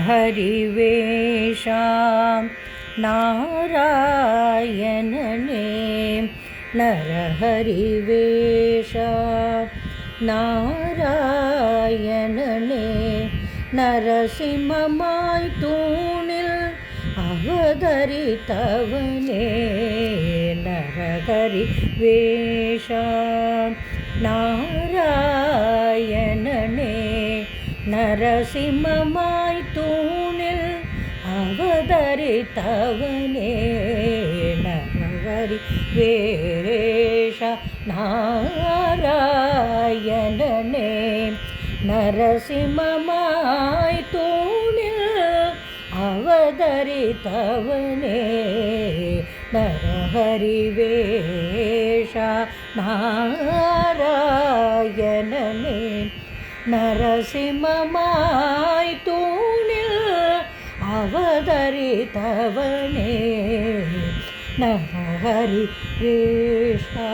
நரஹரிவேஷாம் நாராயணனே நரஹரிவேஷாம் நாராயணனே நரசிம்மமாய் தூணில் அவதரித்தவனே நரஹரி வேஷாம் நாராயணனே நரசிம்மமாய் தூணில் அவதரித்தவனே நரஹரி வேஷ நாராயணனே நரசிம்மமாய் தூணில் அவதரித்தவனே நரஹரி வேஷ நாராயணனே நரசிம்மமாய் தூணில் அவதரித்தவனே நரஹரி வேஷா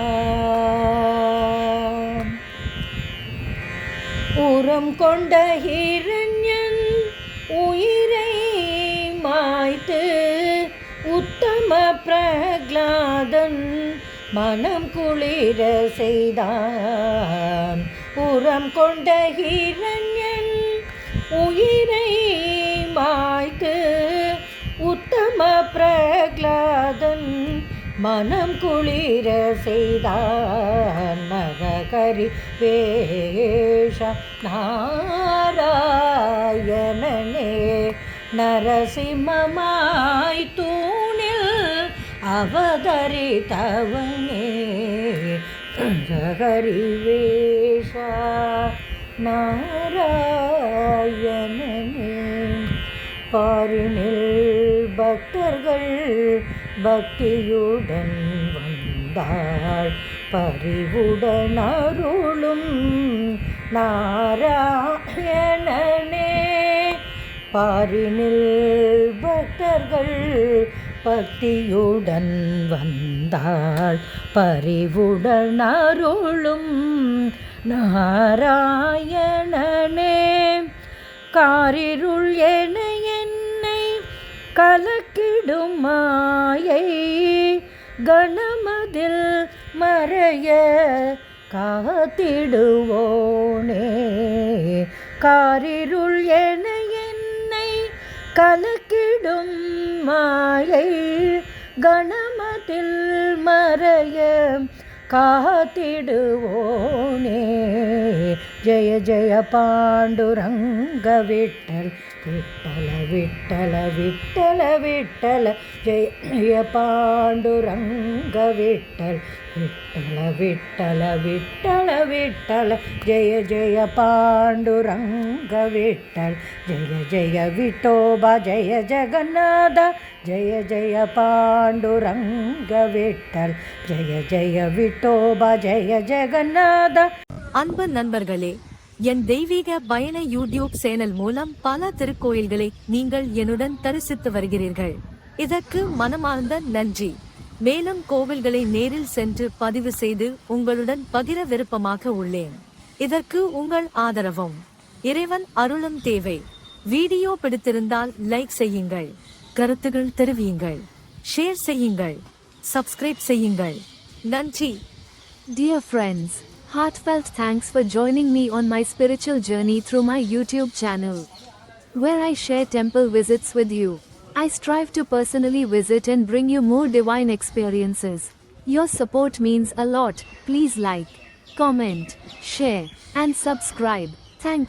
உரம் கொண்ட ஹிரண்யன் உயிரை மாய்த்து உத்தம பிரகலாதன் மனம் குளிர செய்தான் உரம் கொண்ட ஹிரண்யன் உயிரை மாய்த்து உத்தம பிரகலாதன் மனம் குளிர செய்தான் நரஹரி வேஷ நாராயணனே நரசிம்மமாய் தூணில் அவதரித்தவனே நரஹரி வேஷ நாராயணனே பாரினில் பக்தர்கள் பக்தியுடன் வந்தாள் பரிவுடன் அருளும் நாராயணனே பாரினில் பக்தர்கள் பக்தியுடன் வந்தாள் பரிவுடன் அருளும் நாராயணனே காரிருள் என என்னை கலக்கிடும் மாயை கணமதில் மறைய காத்திடுவோனே காரிருள் என என்னை கலக்கிடும் மாயை கணமதில் மறைய காத்திடுவோனே ஜெய ஜெய பாண்டுரங்க விட்டல் விட்டல விட்டல விட்டல விட்டல ஜெய ஜெய பாண்டுரங்க விட்டல் விட்டல விட்டல விட்டல விட்டல ஜெய ஜெய பாண்டுரங்க விட்டல் ஜெய ஜெய விட்டோபா ஜெய ஜெகநாத ஜெய ஜெய பாண்டுரங்க விட்டல் ஜெய ஜெய விட்டோபா ஜெய ஜெகநாத. அன்பு நண்பர்களே, என் தெய்வீக பயண யூடியூப் சேனல் மூலம் பல திருக்கோயில்களை நீங்கள் என்னுடன் தரிசித்து வருகிறீர்கள். இதற்கு மனமார்ந்த நன்றி. மேலும் கோவில்களை நேரில் சென்று பதிவு செய்து உங்களுடன் பகிர விருப்பமாக உள்ளேன். இதற்கு உங்கள் ஆதரவும் இறைவன் அருளும் தேவை. வீடியோ பிடித்திருந்தால் லைக் செய்யுங்கள், கருத்துகள் தெரிவியுங்கள், ஷேர் செய்யுங்கள், சப்ஸ்கிரைப் செய்யுங்கள். நன்றி. Dear friends, heartfelt thanks for joining me on my spiritual journey through my YouTube channel, where I share temple visits with you. I strive to personally visit and bring you more divine experiences. Your support means a lot. Please like, comment, share, and subscribe. Thank you.